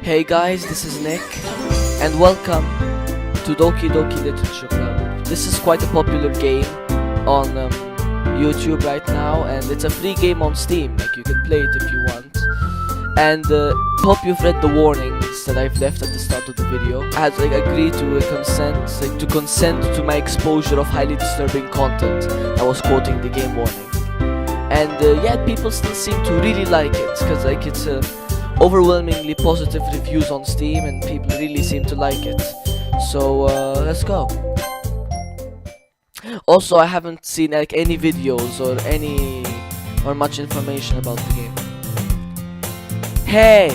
Hey guys, this is Nick, and welcome to Doki Doki Literature Club. This is quite a popular game on YouTube right now, and it's a free game on Steam. Like, you can play it if you want. And hope you've read the warnings that I've left at the start of the video. I had agreed to consent to my exposure of highly disturbing content. I was quoting the game warning. And yet people still seem to really like it, because it's overwhelmingly positive reviews on Steam, and people really seem to like it. So let's go. Also, I haven't seen any videos or much information about the game. Hey!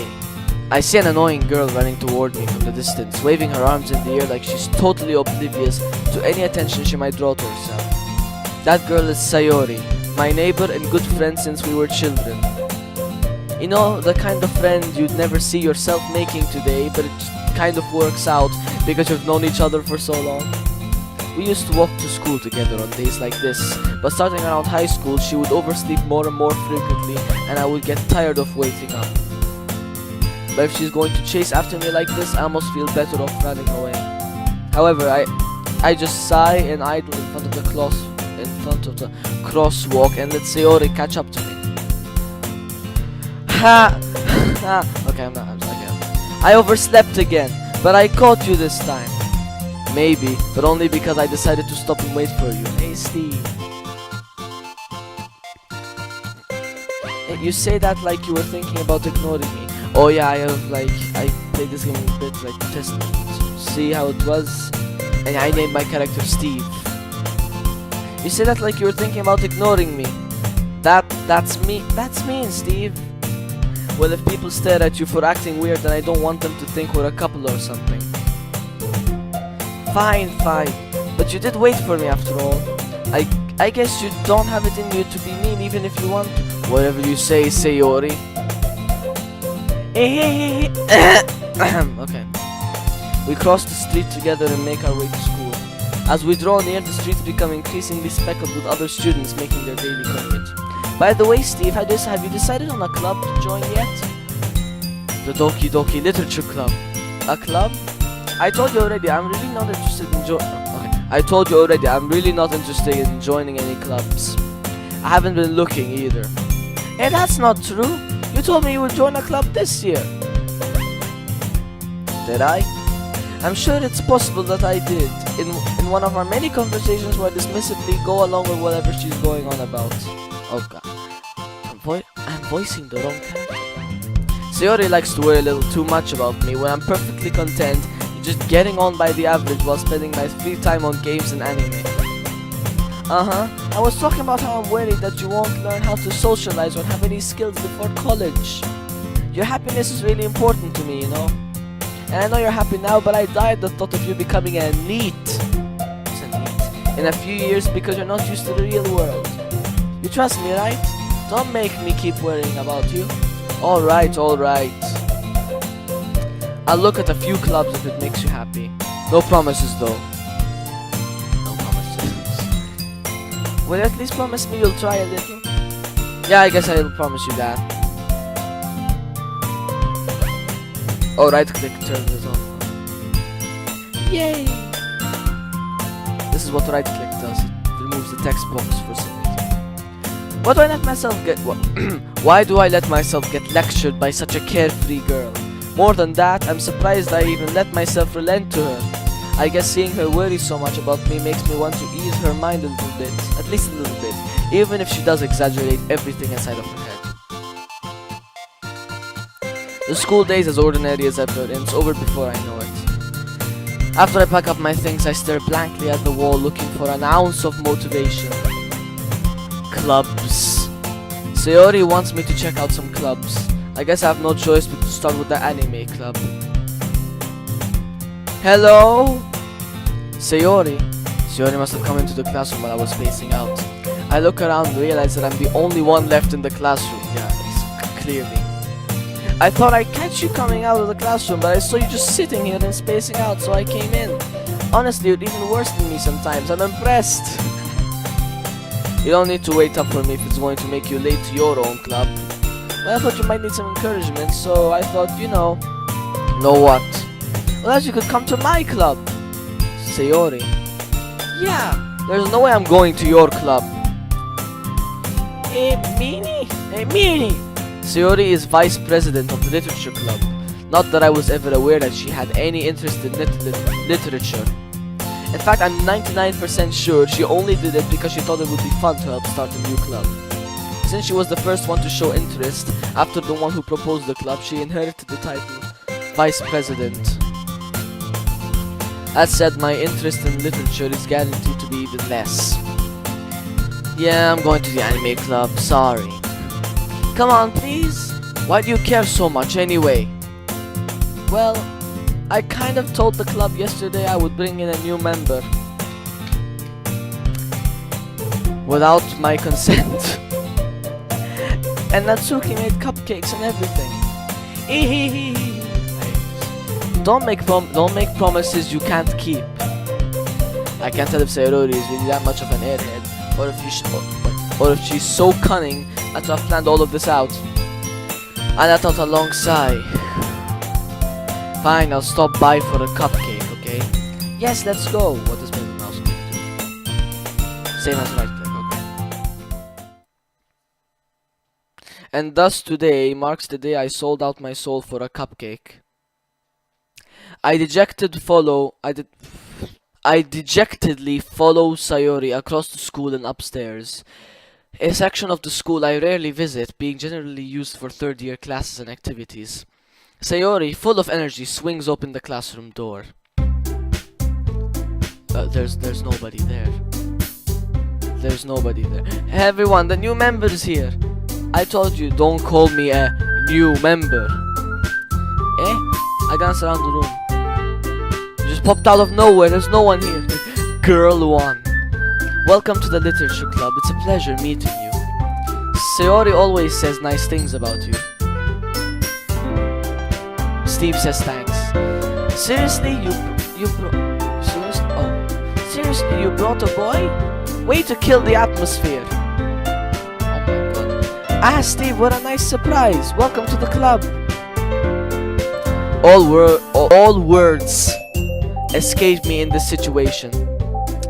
I see an annoying girl running toward me from the distance, waving her arms in the air like she's totally oblivious to any attention she might draw to herself. That girl is Sayori, my neighbor and good friend since we were children. You know, the kind of friend you'd never see yourself making today, but it just kind of works out because you've known each other for so long. We used to walk to school together on days like this, but starting around high school she would oversleep more and more frequently, and I would get tired of waiting up. But if she's going to chase after me like this, I almost feel better off running away. However, I just sigh and idle in front of the crosswalk and let Sayori catch up to me. Ha! Okay, I'm I overslept again, but I caught you this time. Maybe, but only because I decided to stop and wait for you. Hey, Steve. You say that like you were thinking about ignoring me. Oh yeah, I played this game a bit, to test to see how it was, and I named my character Steve. You say that like you were thinking about ignoring me. That's mean, Steve. Well, if people stare at you for acting weird, then I don't want them to think we're a couple or something. Fine, but you did wait for me after all. I guess you don't have it in you to be mean even if you want to. Whatever you say, Sayori. Hey. Okay. We cross the street together and make our way to school. As we draw near, the streets become increasingly speckled with other students making their daily commute. By the way, Steve, have you decided on a club to join yet? The Doki Doki Literature Club. A club? I told you already, I'm really not interested in joining any clubs. I haven't been looking either. Hey, that's not true. You told me you would join a club this year. Did I? I'm sure it's possible that I did. In one of our many conversations where I dismissively go along with whatever she's going on about. Oh god. I'm voicing the wrong character. Sayori likes to worry a little too much about me when I'm perfectly content just getting on by the average while spending my free time on games and anime. I was talking about how I'm worried that you won't learn how to socialize or have any skills before college. Your happiness is really important to me, you know. And I know you're happy now, but I die at the thought of you becoming a NEET in a few years because you're not used to the real world. You trust me, right? Don't make me keep worrying about you. Alright. I'll look at a few clubs if it makes you happy. No promises though. No promises. Will you at least promise me you'll try a little? Yeah, I guess I'll promise you that. Oh, right click turns this on. Yay! This is what right click does. It removes the text box for some reason. Why do I let myself get lectured by such a carefree girl? More than that, I'm surprised I even let myself relent to her. I guess seeing her worry so much about me makes me want to ease her mind a little bit. At least a little bit. Even if she does exaggerate everything inside of her head. The school day is as ordinary as ever, and it's over before I know it. After I pack up my things, I stare blankly at the wall looking for an ounce of motivation. Clubs. Sayori wants me to check out some clubs. I guess I have no choice but to start with the anime club. Hello? Sayori must have come into the classroom while I was spacing out. I look around and realize that I'm the only one left in the classroom. Yeah, clearly. I thought I'd catch you coming out of the classroom, but I saw you just sitting here and spacing out, so I came in. Honestly, you're even worse than me sometimes. I'm impressed. You don't need to wait up for me if it's going to make you late to your own club. Well, I thought you might need some encouragement, so I thought, you know, know what? Well, else you could come to my club. Sayori. Yeah, there's no way I'm going to your club. Hey, Meanie. Sayori is vice president of the literature club. Not that I was ever aware that she had any interest in literature. In fact, I'm 99% sure she only did it because she thought it would be fun to help start a new club. Since she was the first one to show interest, after the one who proposed the club, she inherited the title Vice President. That said, my interest in literature is guaranteed to be even less. Yeah, I'm going to the anime club, sorry. Come on, please. Why do you care so much anyway? Well, I kind of told the club yesterday I would bring in a new member. Without my consent. And Natsuki made cupcakes and everything. Don't make promises you can't keep. I can't tell if Sayori is really that much of an airhead, or if she's so cunning as to have planned all of this out. I let out a long sigh. Fine, I'll stop by for a cupcake, okay? Yes, let's go. What does middle mouse click do? Same as right click, okay. And thus today marks the day I sold out my soul for a cupcake. I dejectedly follow Sayori across the school and upstairs. A section of the school I rarely visit, being generally used for third-year classes and activities. Sayori, full of energy, swings open the classroom door. There's nobody there. There's nobody there. Hey everyone, the new member is here. I told you, don't call me a new member. Eh? I glance around the room. You just popped out of nowhere, there's no one here. Girl 1. Welcome to the literature club, it's a pleasure meeting you. Sayori always says nice things about you. Steve says thanks. Seriously, seriously, you brought a boy? Way to kill the atmosphere. Oh my god. Ah, Steve, what a nice surprise. Welcome to the club. All words escape me in this situation.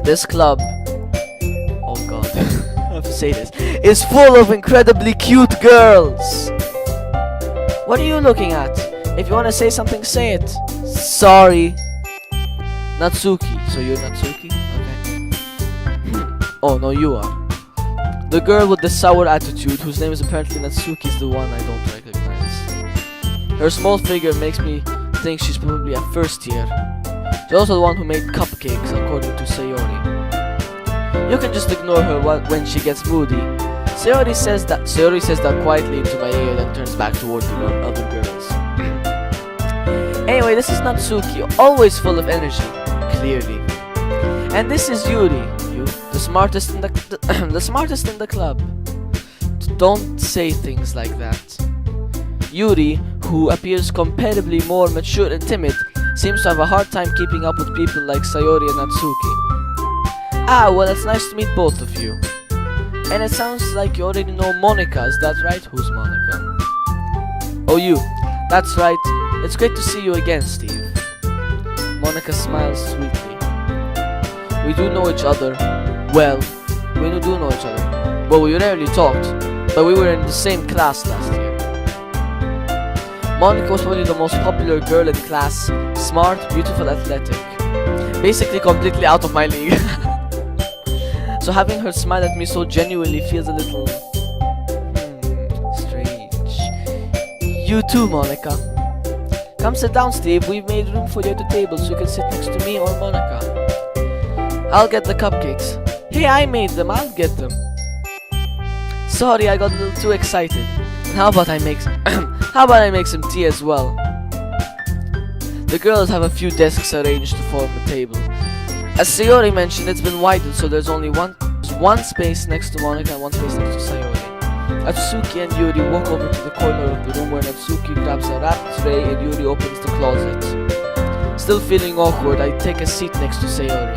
This club, oh god, I have to say this, is full of incredibly cute girls. What are you looking at? If you want to say something, say it. Sorry. Natsuki. So you're Natsuki? Okay. Oh, no, you are. The girl with the sour attitude, whose name is apparently Natsuki, is the one I don't recognize. Her small figure makes me think she's probably a first year. She's also the one who made cupcakes, according to Sayori. You can just ignore her when she gets moody. Sayori says that quietly into my ear, then turns back toward the other girls. Anyway, this is Natsuki, always full of energy, clearly. And this is Yuri, the smartest in the smartest in the club. Don't say things like that. Yuri, who appears comparably more mature and timid, seems to have a hard time keeping up with people like Sayori and Natsuki. Ah, well, it's nice to meet both of you. And it sounds like you already know Monica, is that right? Who's Monica? Oh, you. That's right. It's great to see you again, Steve. Monica smiles sweetly. We do know each other. Well, we do know each other. Well, we rarely talked, but we were in the same class last year. Monica was probably the most popular girl in class. Smart, beautiful, athletic. Basically completely out of my league. So having her smile at me so genuinely feels a little... strange. You too, Monica. Come sit down, Steve. We've made room for you at the table so you can sit next to me or Monica. I'll get the cupcakes. Hey, I made them. I'll get them. Sorry, I got a little too excited. How about I make some tea as well? The girls have a few desks arranged to form a table. As Sayori mentioned, it's been widened, so there's only one space next to Monica and one space next to Sayori. Natsuki and Yuri walk over to the corner of the room where Natsuki grabs a wrapped tray and Yuri opens the closet. Still feeling awkward, I take a seat next to Sayori.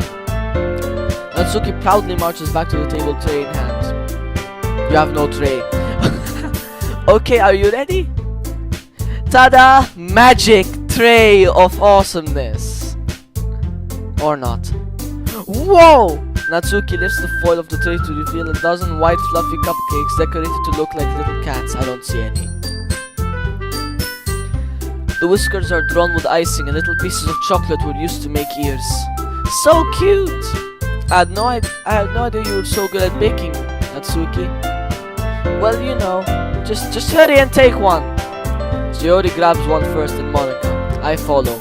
Natsuki proudly marches back to the table, tray in hand. You have no tray. Okay, are you ready? Tada! Magic tray of awesomeness. Or not. Whoa! Natsuki lifts the foil of the tray to reveal a dozen white fluffy cupcakes decorated to look like little cats. I don't see any. The whiskers are drawn with icing and little pieces of chocolate were used to make ears. So cute! I had no idea you were so good at baking, Natsuki. Well, you know, just hurry and take one. Sayori grabs one first and Monica. I follow.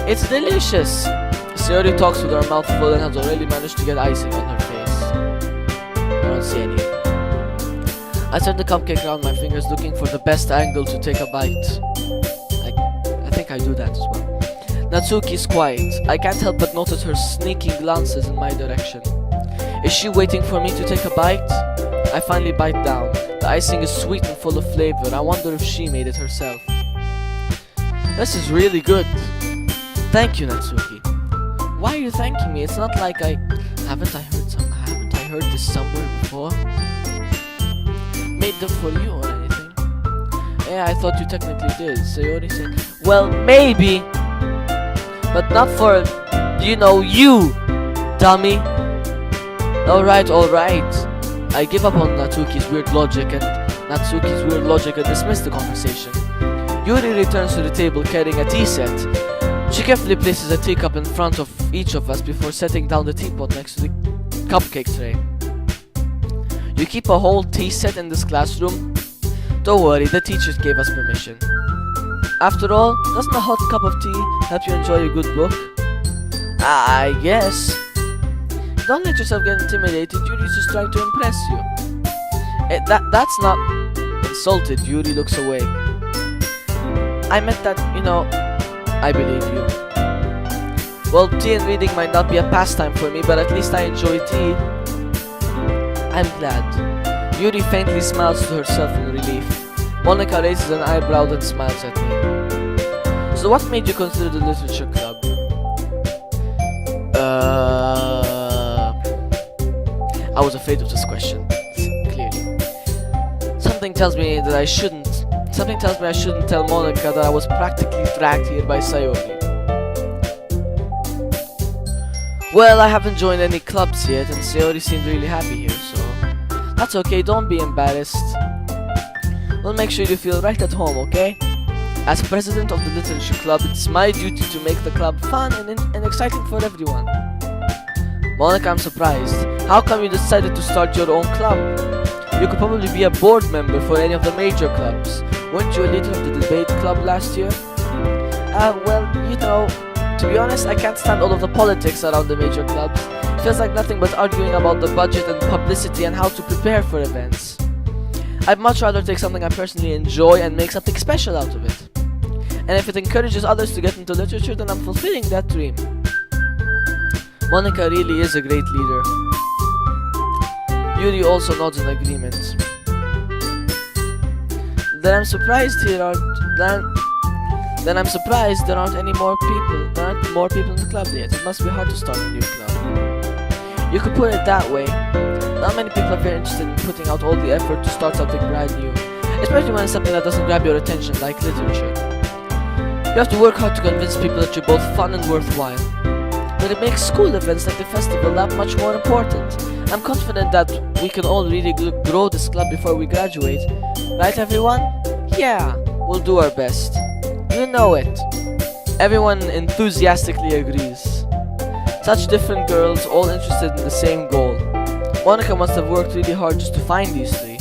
It's delicious! Sayori talks with her mouth full and has already managed to get icing on her face. I don't see any. I turn the cupcake around my fingers looking for the best angle to take a bite. I think I do that as well. Natsuki's quiet. I can't help but notice her sneaking glances in my direction. Is she waiting for me to take a bite? I finally bite down. The icing is sweet and full of flavor. I wonder if she made it herself. This is really good. Thank you, Natsuki. Why are you thanking me? It's not like haven't I heard this somewhere before? Made them for you or anything? Yeah, I thought you technically did. Sayori said, well, maybe, but not for, you know, you, dummy. Alright. I give up on Natsuki's weird logic and dismiss the conversation. Yuri returns to the table carrying a tea set. She carefully places a teacup in front of each of us before setting down the teapot next to the cupcake tray. You keep a whole tea set in this classroom? Don't worry, the teachers gave us permission. After all, doesn't a hot cup of tea help you enjoy a good book? I guess. Don't let yourself get intimidated, Yuri's just trying to impress you. That's not insulted. Yuri looks away. I meant that, you know, I believe you. Well, tea and reading might not be a pastime for me, but at least I enjoy tea. I'm glad. Yuri faintly smiles to herself in relief. Monica raises an eyebrow and smiles at me. So what made you consider the literature club? I was afraid of this question, clearly. Something tells me I shouldn't tell Monica that I was practically dragged here by Sayori. Well, I haven't joined any clubs yet, and Sayori seemed really happy here, so that's okay, don't be embarrassed. We'll make sure you feel right at home, okay? As president of the literature club, it's my duty to make the club fun and exciting for everyone. Monica, I'm surprised. How come you decided to start your own club? You could probably be a board member for any of the major clubs. Weren't you a leader of the debate club last year? Well, you know, to be honest, I can't stand all of the politics around the major clubs. It feels like nothing but arguing about the budget and publicity and how to prepare for events. I'd much rather take something I personally enjoy and make something special out of it. And if it encourages others to get into literature, then I'm fulfilling that dream. Monica really is a great leader. Yuri also nods in agreement. Then I'm surprised there aren't any more people. There aren't more people in the club yet. It must be hard to start a new club. You could put it that way. Not many people are very interested in putting out all the effort to start something brand new, especially when it's something that doesn't grab your attention, like literature. You have to work hard to convince people that you're both fun and worthwhile. But it makes school events like the festival that much more important. I'm confident that we can all really grow this club before we graduate. Right, everyone? Yeah, we'll do our best. You know it. Everyone enthusiastically agrees. Such different girls, all interested in the same goal. Monica must have worked really hard just to find these three.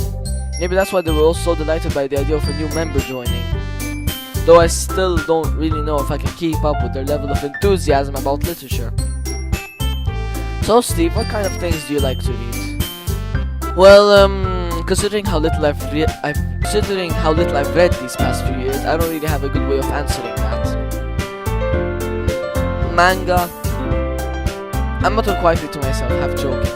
Maybe that's why they were all so delighted by the idea of a new member joining. Though I still don't really know if I can keep up with their level of enthusiasm about literature. So Steve, what kind of things do you like to read? Well, considering how little I've read these past few years, I don't really have a good way of answering that. Manga. I mutter quietly to myself, half joking.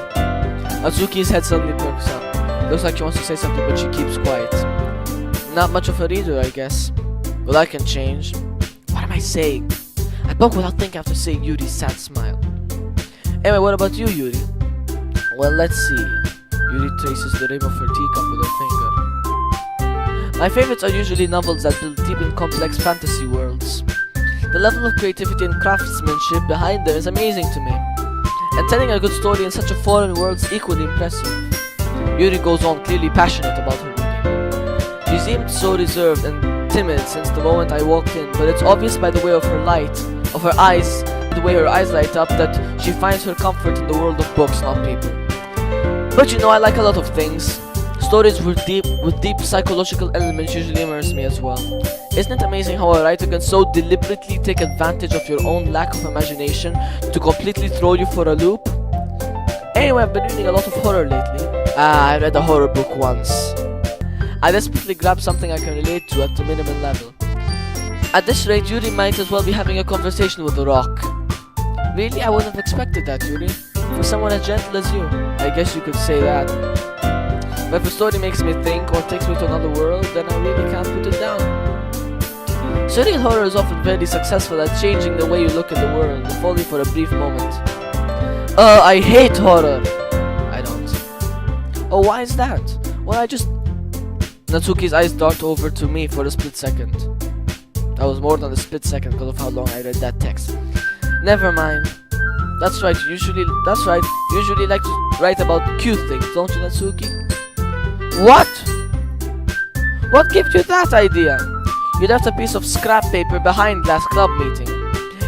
Atsuki's head suddenly perks up. Looks like she wants to say something, but she keeps quiet. Not much of a reader, I guess. Well, I can change. What am I saying? I spoke without thinking after seeing Yuri's sad smile. Anyway, what about you, Yuri? Well, let's see. Yuri traces the rim of her teacup with her finger. My favorites are usually novels that build deep and complex fantasy worlds. The level of creativity and craftsmanship behind them is amazing to me. And telling a good story in such a foreign world is equally impressive. Yuri goes on, clearly passionate about her reading. She seemed so reserved and timid since the moment I walked in, but it's obvious by the way of her eyes, the way her eyes light up, that she finds her comfort in the world of books, not people. But you know, I like a lot of things. Stories with deep psychological elements usually immerse me as well. Isn't it amazing how a writer can so deliberately take advantage of your own lack of imagination to completely throw you for a loop? Anyway, I've been reading a lot of horror lately. I read a horror book once. I desperately grabbed something I can relate to at the minimum level. At this rate, Yuri might as well be having a conversation with a rock. Really? I wouldn't have expected that, Yuri. For someone as gentle as you. I guess you could say that. But if a story makes me think or takes me to another world, then I really can't put it down. Surreal horror is often very successful at changing the way you look at the world, if only for a brief moment. I hate horror! I don't. Oh, why is that? Well, Natsuki's eyes dart over to me for a split second. That was more than a split second because of how long I read that text. Never mind. That's right, you usually like to write about cute things, don't you, Natsuki? What? What gave you that idea? You left a piece of scrap paper behind last club meeting.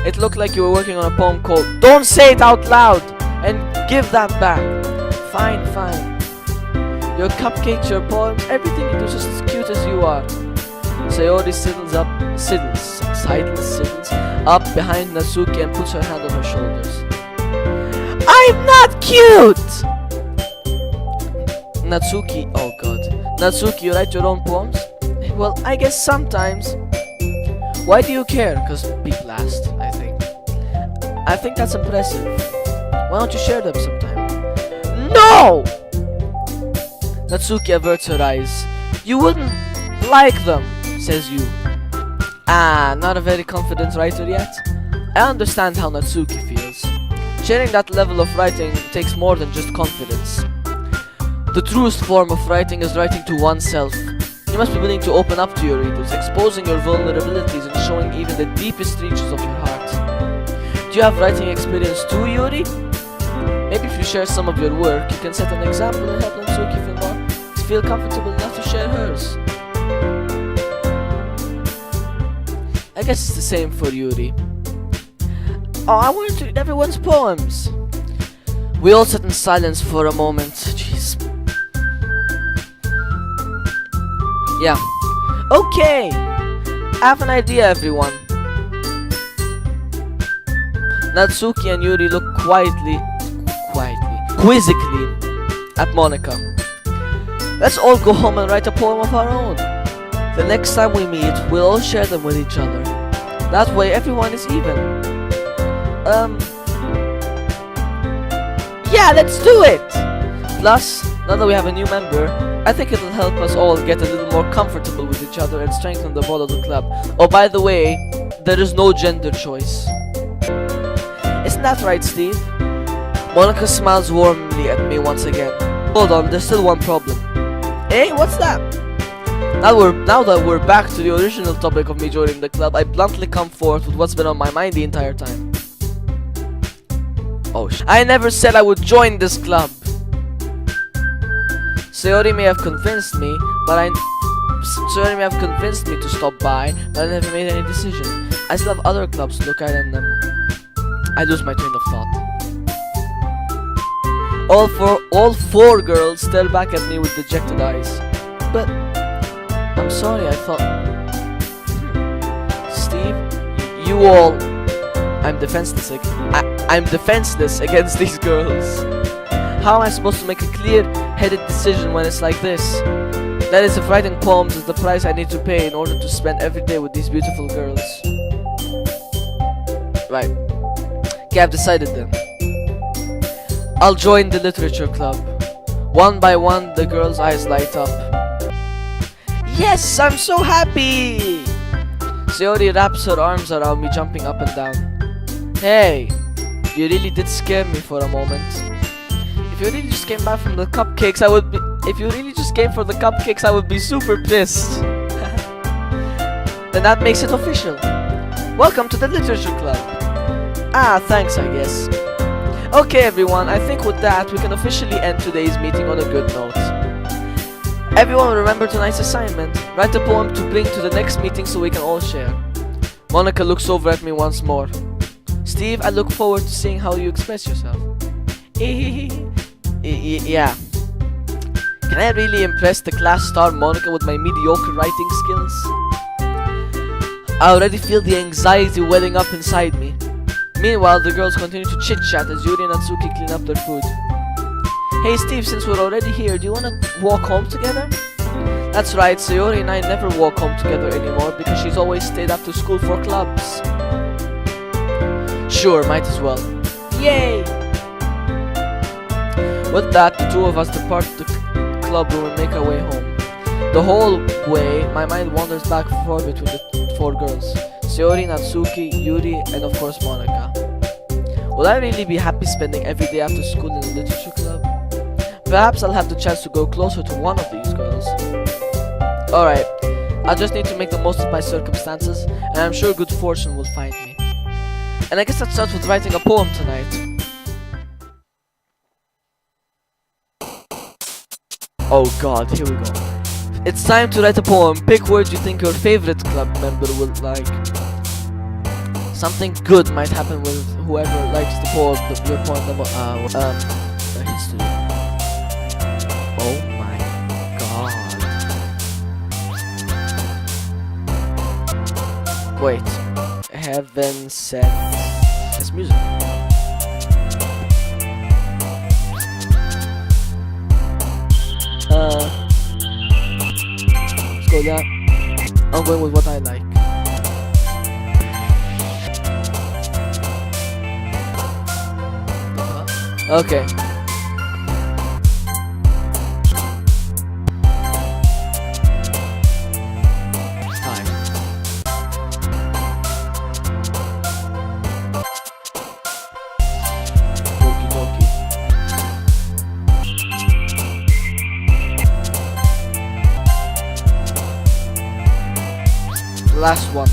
It looked like you were working on a poem called "Don't Say It Out Loud!" and give that back. Fine. Your cupcakes, your poems, everything you do is just as cute as you are. Sayori sidles up behind Natsuki and puts her hand on her shoulders. I'm not cute! Natsuki, oh god. Natsuki, you write your own poems? Well, I guess sometimes. Why do you care? Because people asked, I think. I think that's impressive. Why don't you share them sometime? No! Natsuki averts her eyes. You wouldn't like them, says you. Not a very confident writer yet? I understand how Natsuki feels. Sharing that level of writing takes more than just confidence. The truest form of writing is writing to oneself. You must be willing to open up to your readers, exposing your vulnerabilities and showing even the deepest reaches of your heart. Do you have writing experience too, Yuri? Maybe if you share some of your work, you can set an example and help Natsuki feel comfortable enough to share hers. I guess it's the same for Yuri. Oh, I wanted to read everyone's poems. We all sat in silence for a moment. Jeez. Yeah. Okay. I have an idea, everyone. Natsuki and Yuri look quizzically at Monica. Let's all go home and write a poem of our own. The next time we meet, we'll all share them with each other. That way everyone is even. Yeah, let's do it! Plus, now that we have a new member, I think it'll help us all get a little more comfortable with each other and strengthen the bond of the club. Oh, by the way, there is no gender choice. Isn't that right, Steve? Monica smiles warmly at me once again. Hold on, there's still one problem. Hey, what's that? Now that we're back to the original topic of me joining the club, I bluntly come forth with what's been on my mind the entire time. Oh I never said I would join this club! Sayori may have convinced me to stop by, but I never made any decision. I still have other clubs to look at and I lose my train of thought. All four girls stare back at me with dejected eyes. But I'm sorry, I thought... Steve, you all... I'm defenseless against these girls. How am I supposed to make a clear-headed decision when it's like this? That is, if writing poems is the price I need to pay in order to spend every day with these beautiful girls. Right. Okay, I've decided then. I'll join the literature club. One by one, the girls' eyes light up. Yes, I'm so happy! Sayori wraps her arms around me, jumping up and down. Hey, you really did scare me for a moment. If you really just came back from the cupcakes, If you really just came for the cupcakes, I would be super pissed. Then that makes it official. Welcome to the Literature Club. Ah, thanks, I guess. Okay, everyone, I think with that, we can officially end today's meeting on a good note. Everyone remember tonight's assignment. Write a poem to bring to the next meeting so we can all share. Monica looks over at me once more. Steve, I look forward to seeing how you express yourself. Yeah. Can I really impress the class star Monica with my mediocre writing skills? I already feel the anxiety welling up inside me. Meanwhile, the girls continue to chit-chat as Yuri and Natsuki clean up their food. Hey Steve, since we're already here, do you wanna walk home together? That's right, Sayori and I never walk home together anymore because she's always stayed after school for clubs. Sure, might as well. Yay! With that, the two of us depart the club room and make our way home. The whole way, my mind wanders back and forth between the four girls. Sayori, Natsuki, Yuri, and of course Monica. Will I really be happy spending every day after school in the literature club? Perhaps I'll have the chance to go closer to one of these girls. Alright, I just need to make the most of my circumstances, and I'm sure good fortune will find me. And I guess that starts with writing a poem tonight. Oh god, here we go. It's time to write a poem. Pick words you think your favorite club member will like. Something good might happen with whoever likes the poem, your poem number, history. Oh my god. Wait. Heaven sent. It's music. Let's go that. I'm going with what I like. Okay. Time. Doki Doki. The last one.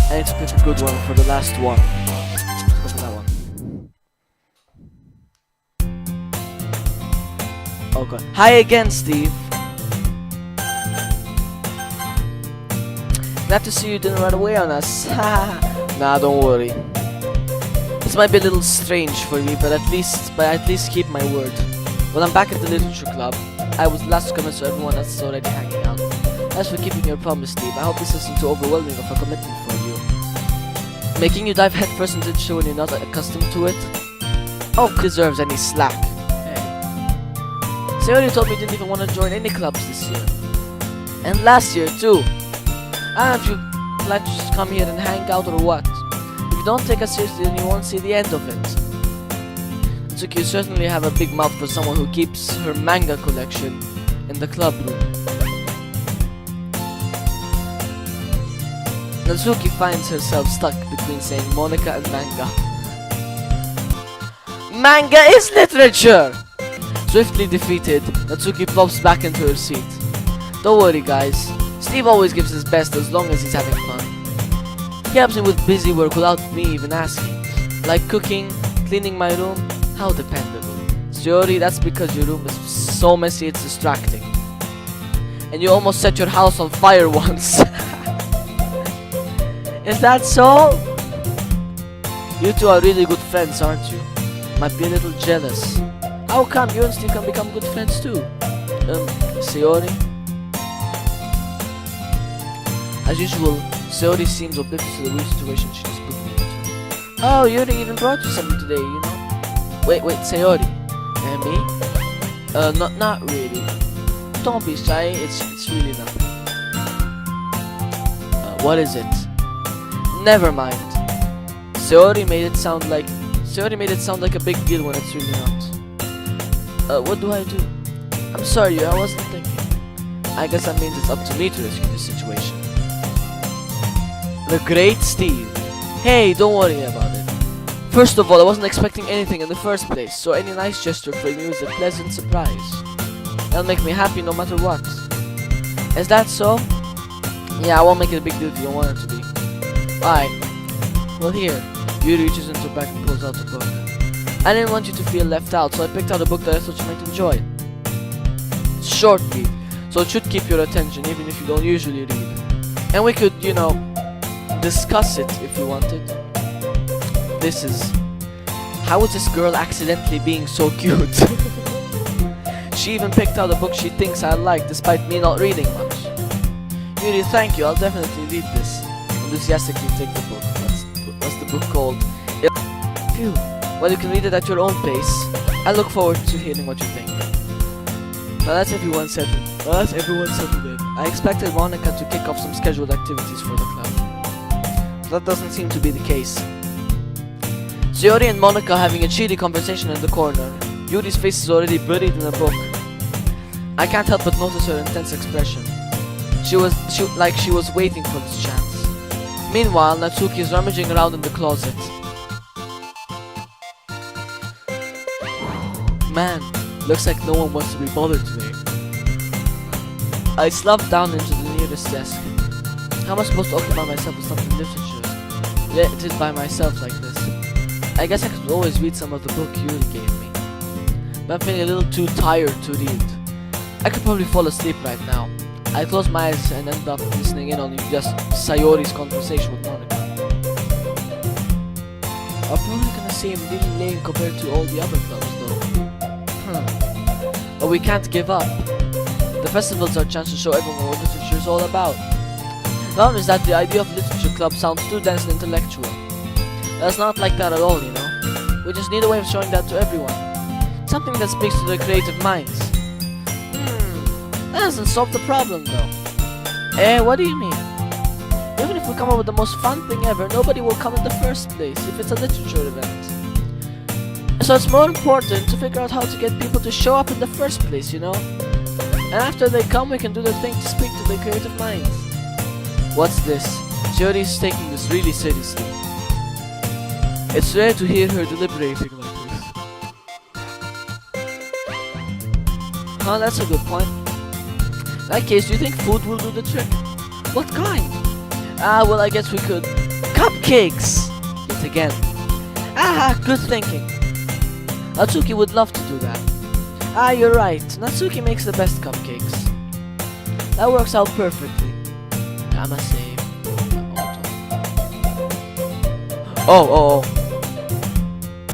I need to pick a good one for the last one. Let's go for that one. Oh god. Hi again, Steve. Glad to see you didn't run away on us. Nah, don't worry. This might be a little strange for me, but at least keep my word. When I'm back at the literature club, I was last to commit to everyone that's already hanging out. As for keeping your promise, Steve, I hope this isn't too overwhelming of a commitment for you. Making you dive headfirst into the show when you're not accustomed to it? Oh, deserves any slack. Sayori told me you didn't even want to join any clubs this year. And last year too. I don't know if you like to just come here and hang out or what. If you don't take us seriously, then you won't see the end of it. Natsuki, you certainly have a big mouth for someone who keeps her manga collection in the club room. Natsuki finds herself stuck between saying Monica and manga. Manga is literature! Swiftly defeated, Natsuki plops back into her seat. Don't worry guys, Steve always gives his best as long as he's having fun. He helps me with busy work without me even asking. Like cooking, cleaning my room, how dependable. Sayori, that's because your room is so messy it's distracting. And you almost set your house on fire once. Is that so? You two are really good friends, aren't you? Might be a little jealous. How come you and Steve can become good friends too? Sayori? As usual, Sayori seems oblivious to the weird situation she just put me into. Oh, Yuri even brought you something today, you know? Wait, Sayori? Me? Not really. Don't be shy, it's really nothing. What is it? Never mind. Sayori made it sound like a big deal when it's really not. What do I do? I'm sorry, I wasn't thinking. I guess that means it's up to me to rescue this situation. The great Steve. Hey, don't worry about it. First of all, I wasn't expecting anything in the first place, so any nice gesture for me was a pleasant surprise. That'll make me happy no matter what. Is that so? Yeah, I won't make it a big deal if you don't want it to be. Alright. Well, here. Yuri reaches into her bag and pulls out the book. I didn't want you to feel left out, so I picked out a book that I thought you might enjoy. It's a short read, so it should keep your attention even if you don't usually read. And we could, you know, discuss it if you wanted. This is... How is this girl accidentally being so cute? She even picked out a book she thinks I like despite me not reading much. Yuri, thank you, I'll definitely read this. Enthusiastically take the book. What's the book called? Phew. Well, you can read it at your own pace. I look forward to hearing what you think. Well, that's everyone settled. In. I expected Monica to kick off some scheduled activities for the club. That doesn't seem to be the case. Sayori and Monica having a cheery conversation in the corner. Yuri's face is already buried in a book. I can't help but notice her intense expression. She was waiting for this chance. Meanwhile, Natsuki is rummaging around in the closet. Man, looks like no one wants to be bothered today. I slumped down into the nearest desk. How am I supposed to occupy myself with something literature? Let it by myself like this. I guess I could always read some of the book Yuri gave me. But I'm feeling a little too tired to read. I could probably fall asleep right now. I close my eyes and end up listening in on just Sayori's conversation with Monica. I'm probably gonna seem really lame compared to all the other clubs though. But we can't give up. The festival's our chance to show everyone what literature is all about. The problem is that the idea of literature club sounds too dense and intellectual. That's not like that at all, you know. We just need a way of showing that to everyone. Something that speaks to their creative minds. That doesn't solve the problem though. What do you mean? Even if we come up with the most fun thing ever, nobody will come in the first place if it's a literature event. So it's more important to figure out how to get people to show up in the first place, you know? And after they come, we can do the thing to speak to their creative minds. What's this? Sayori's taking this really seriously. It's rare to hear her deliberating like this. Huh, that's a good point. In that case, do you think food will do the trick? What kind? Well, I guess we could... Cupcakes! Yet again. Good thinking. Natsuki would love to do that. You're right. Natsuki makes the best cupcakes. That works out perfectly. I must say... Oh.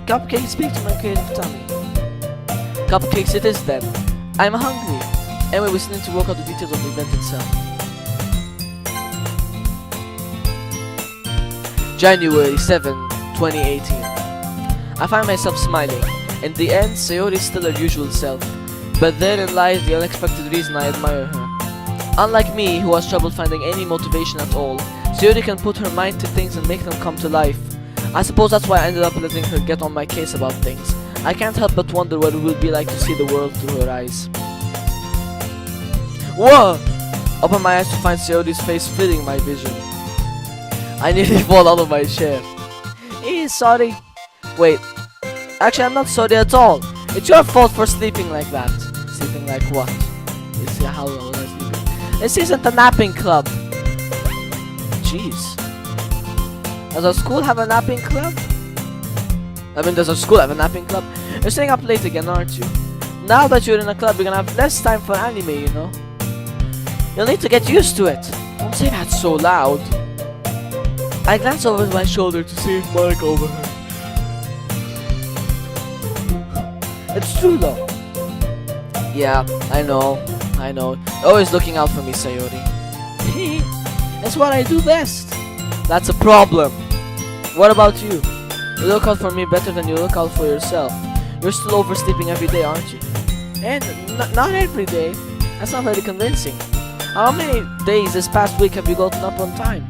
Cupcakes speak to my creative tummy. Cupcakes it is then. I'm hungry. Anyway, we still need to work out the details of the event itself. January 7, 2018. I find myself smiling. In the end, Sayori is still her usual self. But therein lies the unexpected reason I admire her. Unlike me, who has trouble finding any motivation at all, Sayori can put her mind to things and make them come to life. I suppose that's why I ended up letting her get on my case about things. I can't help but wonder what it would be like to see the world through her eyes. Whoa! Open my eyes to find Sayori's face filling my vision. I nearly fall out of my chair. Sorry. Wait. Actually, I'm not sorry at all. It's your fault for sleeping like that. Sleeping like what? Let's see how was I sleeping. This isn't a napping club. Jeez. Does our school have a napping club? Does our school have a napping club? You're staying up late again, aren't you? Now that you're in a club, you're gonna have less time for anime, you know? You'll need to get used to it. Don't say that so loud. I glance over my shoulder to see if Monica overheard. It's true though. Yeah, I know. Always looking out for me, Sayori. That's what I do best. That's a problem. What about you? You look out for me better than you look out for yourself. You're still oversleeping every day, aren't you? And not every day. That's not very convincing. How many days this past week have you gotten up on time?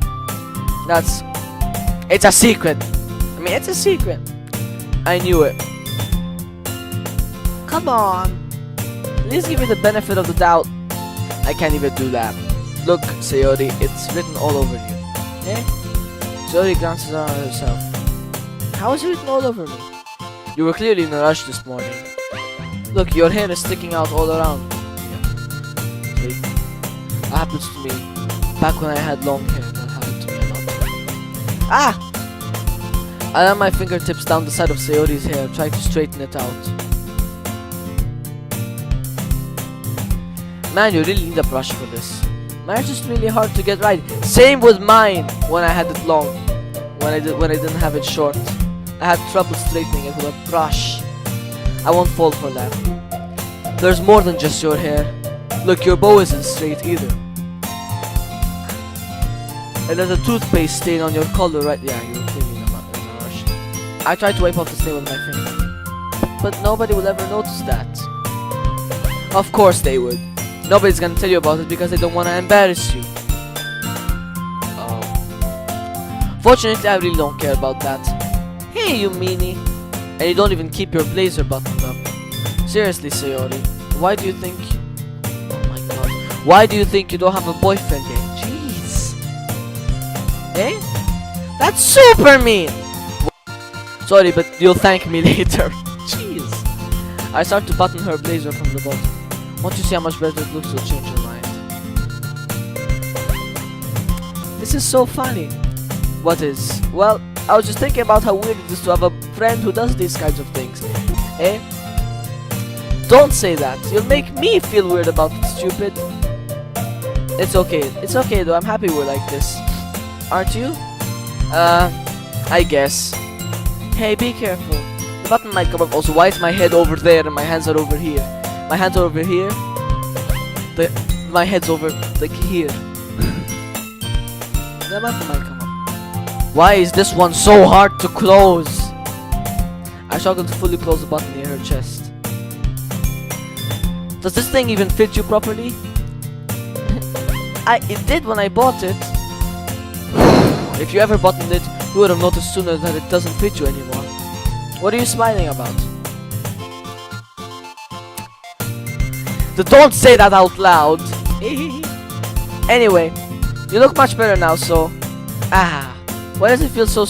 It's a secret. It's a secret. I knew it. Come on. Please give me the benefit of the doubt. I can't even do that. Look, Sayori, it's written all over you. Eh? Sayori glances around at herself. How is it written all over me? You were clearly in a rush this morning. Look, your hair is sticking out all around. Yeah. See? That happens to me. Back when I had long hair, that happened to me a lot. Ah! I run my fingertips down the side of Sayori's hair, trying to straighten it out. Man, you really need a brush for this. Mine's just really hard to get right. Same with mine when I had it long. When I didn't have it short. I had trouble straightening it with a brush. I won't fall for that. There's more than just your hair. Look, your bow isn't straight either. And there's a toothpaste stain on your collar right. Yeah, you were cleaning them up in a rush. I tried to wipe off the stain with my finger, but nobody will ever notice that. Of course they would. Nobody's gonna tell you about it because they don't want to embarrass you. Oh. Fortunately, I really don't care about that. Hey, you meanie. And you don't even keep your blazer buttoned up. Seriously, Sayori, why do you think... Oh my god. Why do you think you don't have a boyfriend yet? Jeez. Eh? That's super mean! Sorry, but you'll thank me later. Jeez. I start to button her blazer from the bottom. Once you see how much better it looks, you'll change your mind. This is so funny. What is? Well, I was just thinking about how weird it is to have a friend who does these kinds of things. Eh? Don't say that. You'll make me feel weird about it, stupid. It's okay. It's okay though. I'm happy we're like this. Aren't you? I guess. Hey, be careful. The button might come up. Also, why is my head over there and my hands are over here? My hands are over here. My head's over like here. The button might come up. Why is this one so hard to close? I struggle to fully close the button near her chest. Does this thing even fit you properly? It did when I bought it. If you ever buttoned it, you would have noticed sooner that it doesn't fit you anymore. What are you smiling about? Don't say that out loud. Anyway, you look much better now, so... Why does it feel so...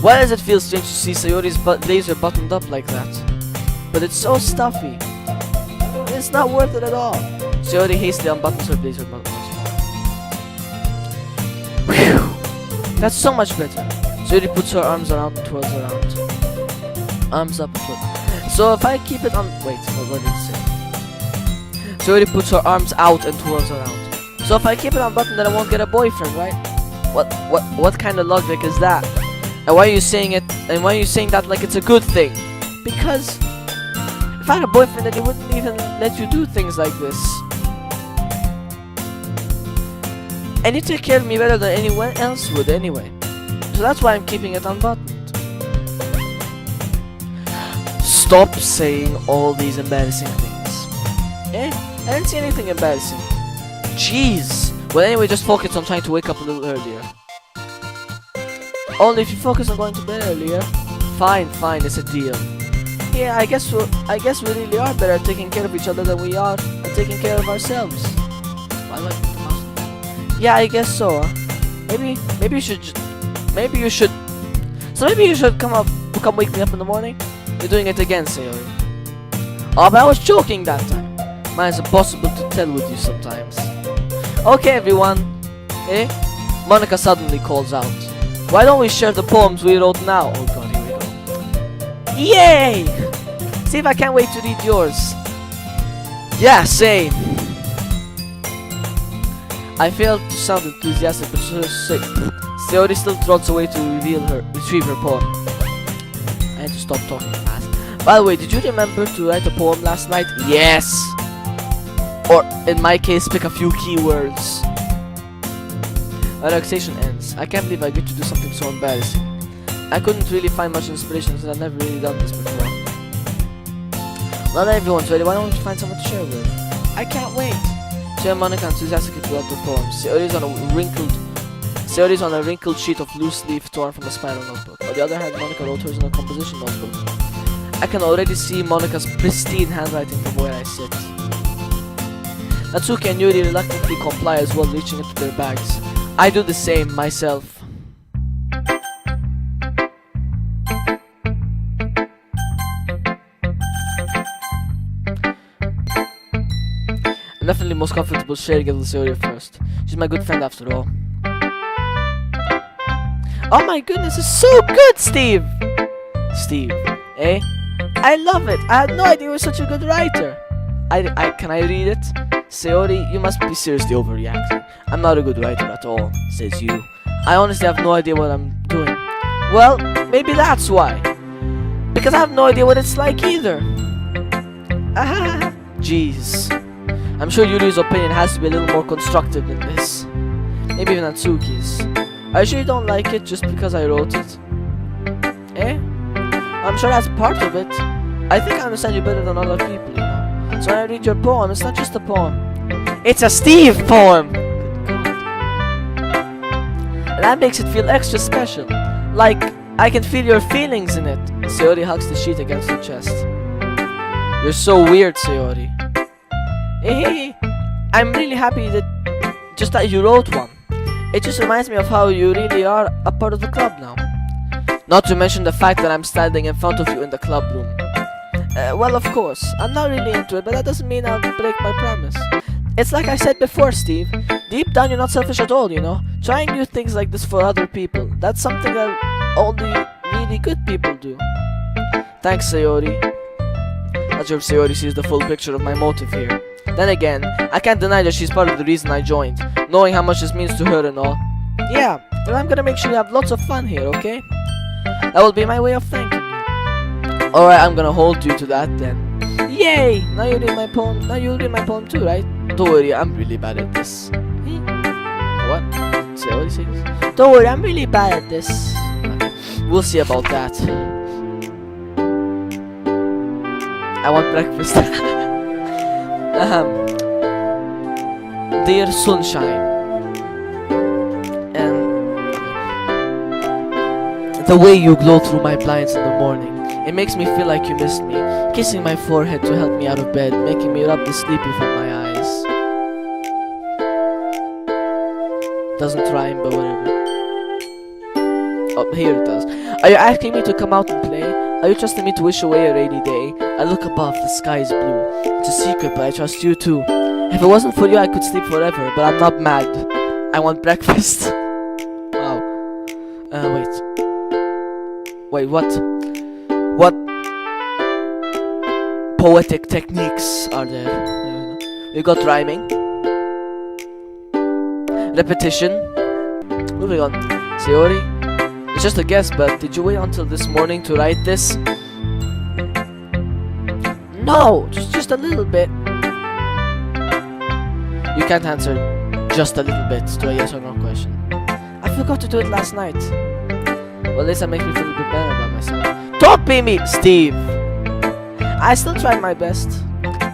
Why does it feel strange to see Sayori's blazer buttoned up like that? But it's so stuffy. It's not worth it at all. Sayori hastily unbuttons her blazer button once more. Whew! That's so much better. Sayori puts her arms around and twirls around. Arms up and twirl. So if I keep it on... Wait, what did it say? Sayori puts her arms out and twirls around. So if I keep it unbuttoned, then I won't get a boyfriend, right? What kind of logic is that? And why are you saying it? And why are you saying that like it's a good thing? Because if I had a boyfriend, then he wouldn't even let you do things like this. And you take care of me better than anyone else would anyway. So that's why I'm keeping it unbuttoned. Stop saying all these embarrassing things. Eh? I didn't see anything embarrassing. Jeez. Well, anyway, just focus on trying to wake up a little earlier. Only if you focus on going to bed earlier. Fine, it's a deal. Yeah, I guess we really are better at taking care of each other than we are at taking care of ourselves. Why do I put the mouse? Yeah, I guess so. Maybe you should. So maybe you should come wake me up in the morning. You're doing it again, Sayori. Oh, but I was joking that time. Man, it's impossible to tell with you sometimes. Okay, everyone. Eh? Monika suddenly calls out. Why don't we share the poems we wrote now? Oh god, here we go. Yay! See if I can't wait to read yours. Yeah, same. I failed to sound enthusiastic, but Sayori still trots away to retrieve her poem. I had to stop talking fast. By the way, did you remember to write a poem last night? Yes! Or, in my case, pick a few keywords. My relaxation ends. I can't believe I get to do something so embarrassing. I couldn't really find much inspiration since I've never really done this before. Well, everyone's ready. Why don't we find someone to share with? I can't wait. Sayori and Monika enthusiastically throughout the poem. Sayori's on a wrinkled sheet of loose leaf torn from a spiral notebook. On the other hand, Monika wrote hers in a composition notebook. I can already see Monika's pristine handwriting from where I sit. Natsuki and Yuri reluctantly comply as well, reaching into their bags. I do the same myself. I'm definitely most comfortable sharing it with Sayori first. She's my good friend after all. Oh my goodness, it's so good, Steve! Steve, eh? I love it. I had no idea you were such a good writer. Can I read it? Sayori, you must be seriously overreacting. I'm not a good writer at all, says you. I honestly have no idea what I'm doing. Well, maybe that's why. Because I have no idea what it's like either. Jeez. I'm sure Yuri's opinion has to be a little more constructive than this. Maybe even Natsuki's. Are you sure you don't like it just because I wrote it? Eh? I'm sure that's part of it. I think I understand you better than other people, you know. So when I read your poem, it's not just a poem. It's a Steve poem! Good God. And that makes it feel extra special. Like, I can feel your feelings in it. Sayori hugs the sheet against her chest. You're so weird, Sayori. Hey, I'm really happy that you wrote one. It just reminds me of how you really are a part of the club now. Not to mention the fact that I'm standing in front of you in the club room. Well, of course, I'm not really into it, but that doesn't mean I'll break my promise. It's like I said before, Steve. Deep down, you're not selfish at all, you know? Trying new things like this for other people. That's something that only really good people do. Thanks, Sayori. Not sure if Sayori sees the full picture of my motive here. Then again, I can't deny that she's part of the reason I joined, knowing how much this means to her and all. Yeah, but I'm gonna make sure you have lots of fun here, okay? That will be my way of thanking you. Alright, I'm gonna hold you to that then. Yay! Now you read my poem. Now you'll read my poem too, right? Don't worry, I'm really bad at this. What? Sayori says? Don't worry, I'm really bad at this. Okay. We'll see about that. I want breakfast. Dear sunshine, and the way you glow through my blinds in the morning, it makes me feel like you missed me, kissing my forehead to help me out of bed, making me rub the sleepy from my eyes. Doesn't rhyme, but whatever. Oh, here it does. Are you asking me to come out and play? Are you trusting me to wish away a rainy day? I look above, the sky is blue. It's a secret, but I trust you too. If it wasn't for you, I could sleep forever, but I'm not mad. I want breakfast. Wow. Wait, what? What poetic techniques are there? We got rhyming. Repetition. Moving on. Sayori. It's just a guess, but did you wait until this morning to write this? No, just a little bit. You can't answer just a little bit to a yes or no question. I forgot to do it last night. Well, at least that makes me feel a bit better about myself. Don't be me, Steve! I still tried my best.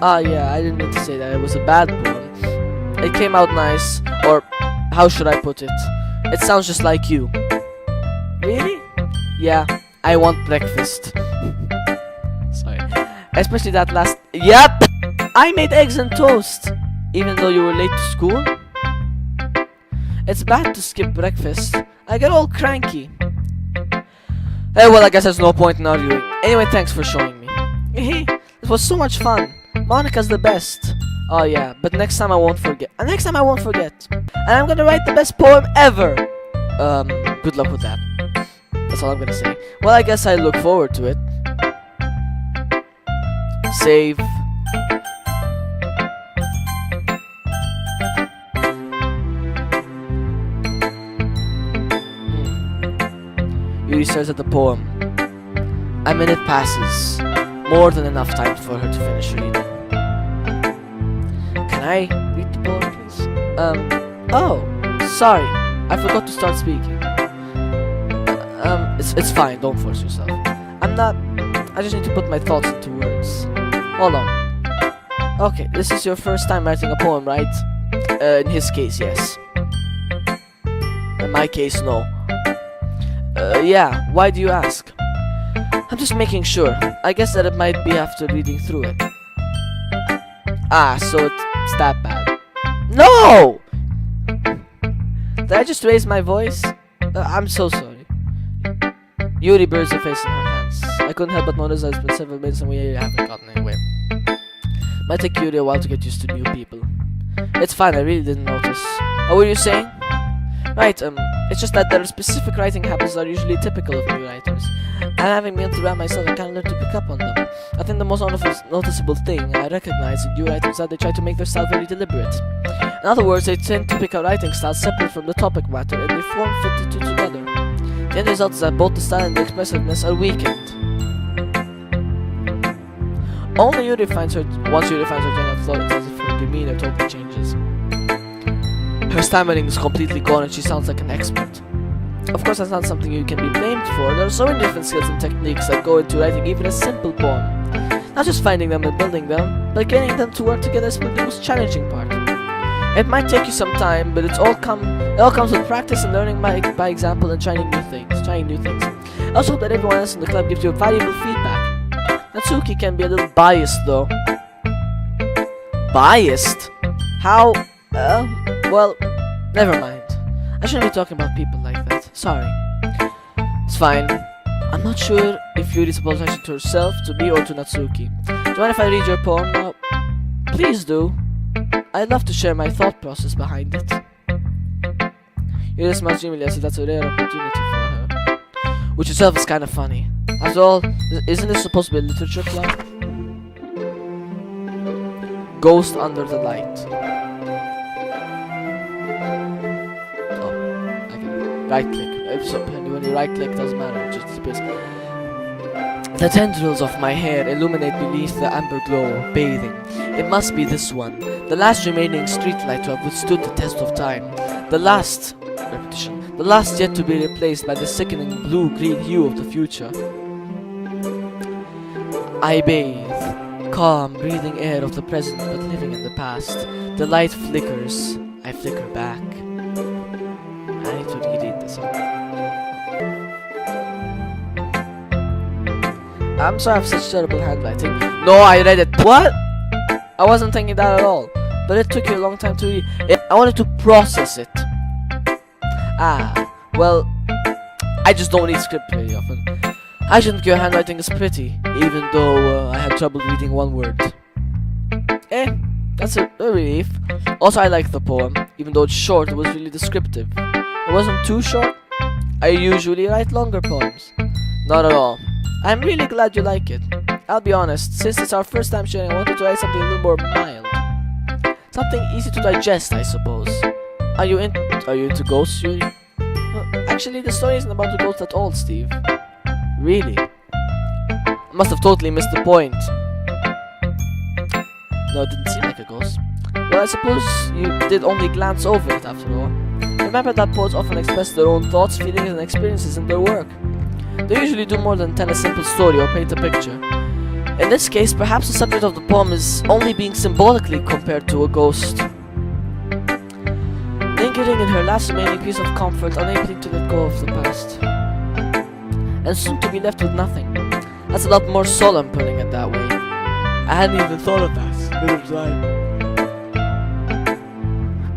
Yeah, I didn't mean to say that. It was a bad poem. It came out nice, or how should I put it? It sounds just like you. Really? Yeah, I want breakfast. Sorry. Especially that last... Yep! I made eggs and toast! Even though you were late to school? It's bad to skip breakfast. I get all cranky. Well, I guess there's no point in arguing. Anyway, thanks for showing me. It was so much fun. Monica's the best. Oh yeah, but next time I won't forget. And next time I won't forget. And I'm gonna write the best poem ever. Good luck with that. That's all I'm gonna say. Well, I guess I look forward to it. Save. Yuri stares at the poem. A minute passes. More than enough time for her to finish reading. Can I read the poem, please? Oh, sorry. I forgot to start speaking. It's fine, don't force yourself. I just need to put my thoughts into words. Hold on. Okay, this is your first time writing a poem, right? In his case, yes. In my case, no. Yeah, why do you ask? I'm just making sure. I guess that it might be after reading through it. So it's that bad. No! Did I just raise my voice? I'm so sorry. Yuri buries her face in her hands. I couldn't help but notice that it's been several minutes and we haven't gotten anywhere. Might take Yuri a while to get used to new people. It's fine, I really didn't notice. What were you saying? Right, It's just that their specific writing habits are usually typical of new writers, and having been to write myself, I kind of learned to pick up on them. I think the most noticeable thing I recognize in new writers is that they try to make their style very deliberate. In other words, they tend to pick a writing style separate from the topic matter, and they fit the two together. The end result is that both the style and the expressiveness are weakened. Once Yuri finds her train of thought, it's as if her demeanor totally changes. Her stammering is completely gone and she sounds like an expert. Of course, that's not something you can be blamed for. There are so many different skills and techniques that go into writing even a simple poem. Not just finding them and building them, but getting them to work together is the most challenging part. It might take you some time, but it all comes with practice and learning by example and trying new things. I also hope that everyone else in the club gives you valuable feedback. Natsuki can be a little biased though. Biased? How? Well, never mind. I shouldn't be talking about people like that. Sorry. It's fine. I'm not sure if Yuri's apologizing to herself, to me, or to Natsuki. Do you mind if I read your poem now? Please do. I'd love to share my thought process behind it. Yuri smiles dreamily as if that's a rare opportunity for her. Which itself is kind of funny. After all, isn't this supposed to be a literature club? Ghost Under the Light. Oh, I can right click. When you right click, doesn't matter, it just disappears. The tendrils of my hair illuminate beneath the amber glow, bathing. It must be this one, the last remaining streetlight to have withstood the test of time. The last yet to be replaced by the sickening blue-green hue of the future. I bathe, calm, breathing air of the present but living in the past. The light flickers, I flicker back. I need to reread this one. I'm sorry I have such terrible handwriting. No, I read it. What? I wasn't thinking that at all. But it took you a long time to read. I wanted to process it. Well, I just don't read script very often. I shouldn't think your handwriting is pretty, even though I had trouble reading one word. That's a relief. Also, I like the poem. Even though it's short, it was really descriptive. It wasn't too short. I usually write longer poems. Not at all. I'm really glad you like it. I'll be honest, since it's our first time sharing, I wanted to write something a little more mild. Something easy to digest, I suppose. Are you into ghosts, Yuri? Actually, the story isn't about the ghost at all, Steve. Really? I must have totally missed the point. No, it didn't seem like a ghost. Well, I suppose you did only glance over it after all. Remember that poets often express their own thoughts, feelings, and experiences in their work. They usually do more than tell a simple story or paint a picture. In this case, perhaps the subject of the poem is only being symbolically compared to a ghost. Lingering in her last remaining piece of comfort, unable to let go of the past. And soon to be left with nothing. That's a lot more solemn putting it that way. I hadn't even thought of that.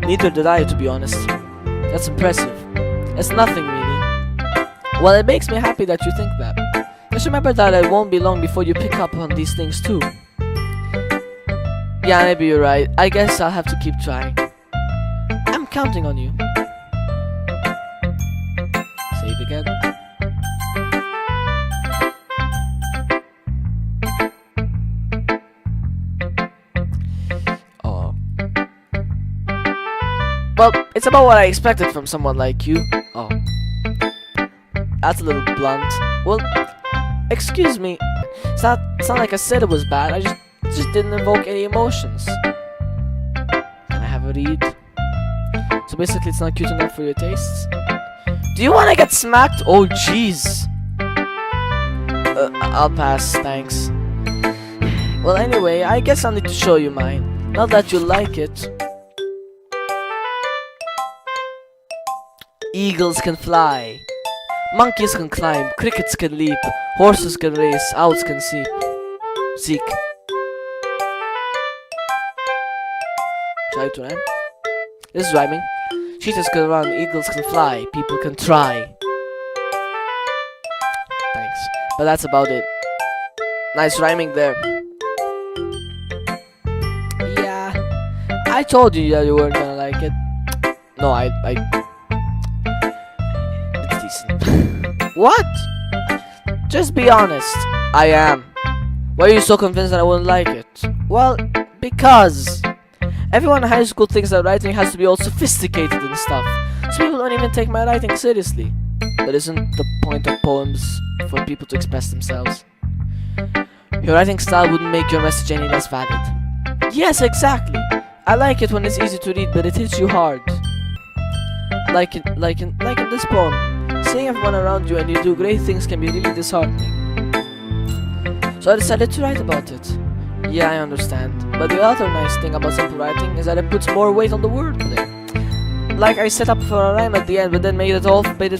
Neither did I, to be honest. That's impressive. It's nothing really. Well, it makes me happy that you think that. Just remember that it won't be long before you pick up on these things too. Yeah, maybe you're right. I guess I'll have to keep trying. I'm counting on you. Save again. Oh. Well, it's about what I expected from someone like you. Oh. That's a little blunt. Well, excuse me. It's not like I said it was bad. I just didn't invoke any emotions. Can I have a read? So basically, it's not cute enough for your tastes. Do you want to get smacked? Oh, jeez. I'll pass, thanks. Well, anyway, I guess I'll need to show you mine. Not that you like it. Eagles can fly. Monkeys can climb, crickets can leap, horses can race, owls can seek. Try to rhyme? This is rhyming. Cheetahs can run, eagles can fly, people can try. Thanks. But that's about it. Nice rhyming there. Yeah. I told you that you weren't gonna like it. No, What? Just be honest. I am. Why are you so convinced that I wouldn't like it? Well, because everyone in high school thinks that writing has to be all sophisticated and stuff. So people don't even take my writing seriously. But isn't the point of poems for people to express themselves? Your writing style wouldn't make your message any less valid. Yes, exactly. I like it when it's easy to read, but it hits you hard. Like in this poem. Seeing everyone around you and you do great things can be really disheartening. So I decided to write about it. Yeah, I understand. But the other nice thing about simple writing is that it puts more weight on the wordplay. Like I set up for a rhyme at the end, but then made it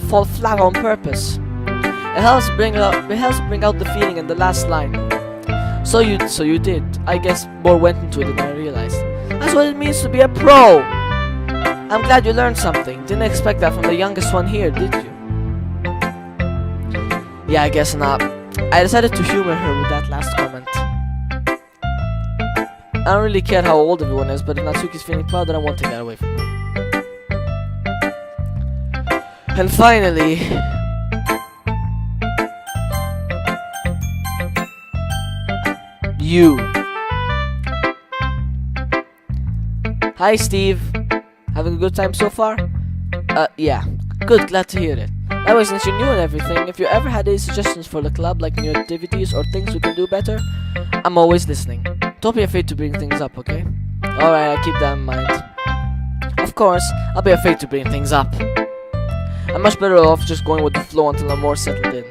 fall flat on purpose. It helps bring out the feeling in the last line. So you did. I guess more went into it than I realized. That's what it means to be a pro. I'm glad you learned something. Didn't expect that from the youngest one here, did you? Yeah, I guess not. I decided to humor her with that last comment. I don't really care how old everyone is, but if Natsuki's feeling proud, then I won't take that away from her. And finally, you. Hi, Steve. Having a good time so far? Yeah. Good, glad to hear it. That way, since you're new and everything, if you ever had any suggestions for the club, like new activities or things we can do better, I'm always listening. Don't be afraid to bring things up, okay? Alright, I'll keep that in mind. Of course, I'll be afraid to bring things up. I'm much better off just going with the flow until I'm more settled in.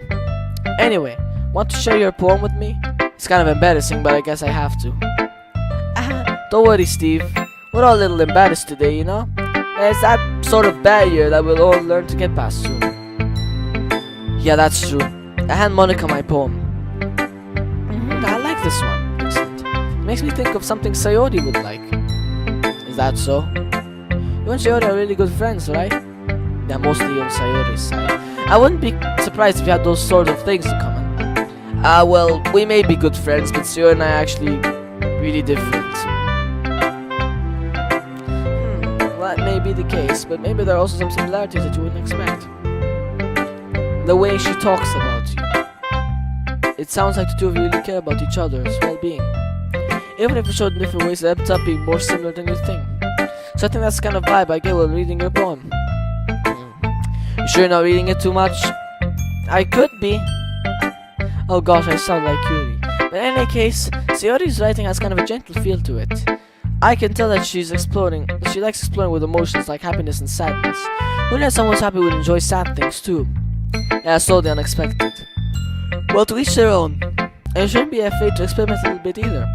Anyway, want to share your poem with me? It's kind of embarrassing, but I guess I have to. Don't worry, Steve. We're all a little embarrassed today, you know? It's that sort of barrier that we'll all learn to get past soon. Yeah, that's true. I hand Monica my poem. I like this one. Excellent. It makes me think of something Sayori would like. Is that so? You and Sayori are really good friends, right? Yeah, mostly on Sayori's side. I wouldn't be surprised if you had those sort of things in common. Well, we may be good friends, but Sayori and I are actually really different. That may be the case, but maybe there are also some similarities that you wouldn't expect. The way she talks about you. It sounds like the two of you really care about each other's well-being. Even if it showed in different ways, it ends up being more similar than you think. So I think that's the kind of vibe I get while reading your poem. You sure you're not reading it too much? I could be. Oh gosh, I sound like Curie. But in any case, Sayori's writing has kind of a gentle feel to it. I can tell that she likes exploring with emotions like happiness and sadness. Who knows, someone's happy would enjoy sad things too. Yeah, so the unexpected. Well, to each their own. And you shouldn't be afraid to experiment a little bit either.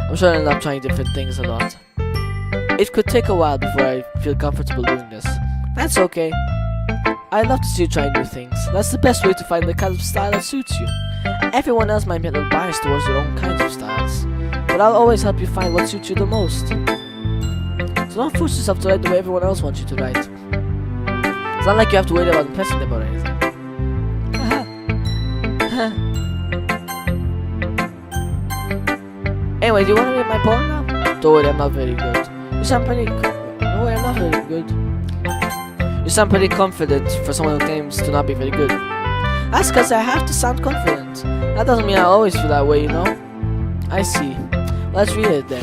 I'm sure I'll end up trying different things a lot. It could take a while before I feel comfortable doing this. That's okay. I love to see you try new things. That's the best way to find the kind of style that suits you. Everyone else might be a little biased towards their own kinds of styles, but I'll always help you find what suits you the most. So don't force yourself to write the way everyone else wants you to write. It's not like you have to worry about impressing them or anything. Anyway, do you want to read my poem now? Don't worry, I'm not very good. You sound pretty... No way, I'm not very good. You sound pretty confident for someone who claims to not be very good. That's because I have to sound confident. That doesn't mean I always feel that way, you know? I see. Let's read it then.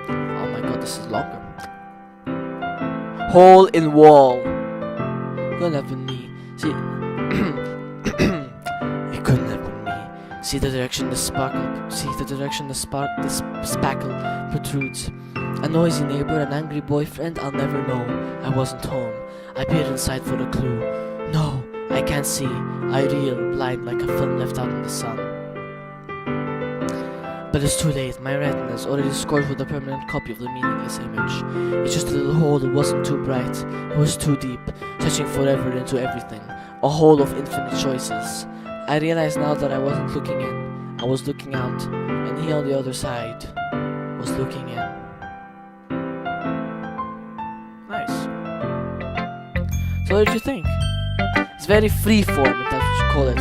Oh my god, this is longer. Hole in wall. Couldn't have been me. See, it couldn't have been me. See the direction the sparkle. See the direction the spackle protrudes. A noisy neighbor, an angry boyfriend. I'll never know. I wasn't home. I peered inside for a clue. No, I can't see. I reel, blind like a film left out in the sun. But it's too late. My retina's already scored with a permanent copy of the meaningless image. It's just a little hole that wasn't too bright. It was too deep, touching forever into everything. A hole of infinite choices. I realized now that I wasn't looking in. I was looking out, and he on the other side was looking in. Nice. So what did you think? It's very freeform, if that's what you call it.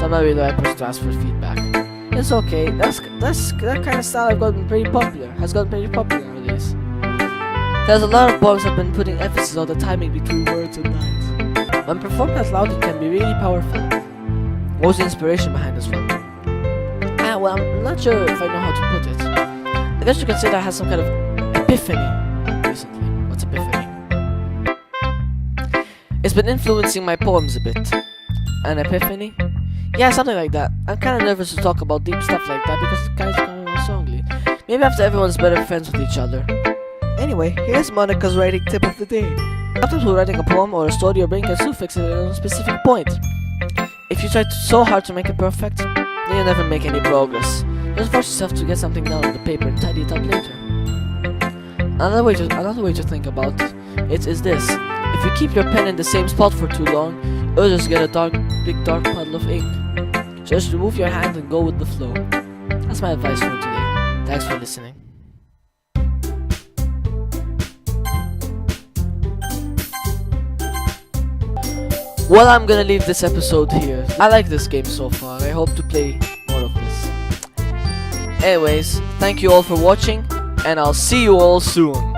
So I'm not really the right person to ask for feedback. It's okay. That kind of style has gotten pretty popular nowadays. There's a lot of poems that have been putting emphasis on the timing between words and lines. When performed out loud, it can be really powerful. What was the inspiration behind this one? Well, I'm not sure if I know how to put it. I guess you could say that I had some kind of epiphany recently. What's epiphany? It's been influencing my poems a bit. An epiphany? Yeah, something like that. I'm kind of nervous to talk about deep stuff like that because the guys are kind of songly. Maybe after everyone's better friends with each other. Anyway, here's Monica's writing tip of the day. Sometimes when writing a poem or a story, your brain gets too fixated on a specific point. If you try so hard to make it perfect, then you'll never make any progress. Just force yourself to get something down on the paper and tidy it up later. Another way to think about it is this. If you keep your pen in the same spot for too long, you'll just get a big dark puddle of ink. Just remove your hand and go with the flow. That's my advice for today. Thanks for listening. Well, I'm gonna leave this episode here. I like this game so far. I hope to play more of this. Anyways, thank you all for watching, and I'll see you all soon.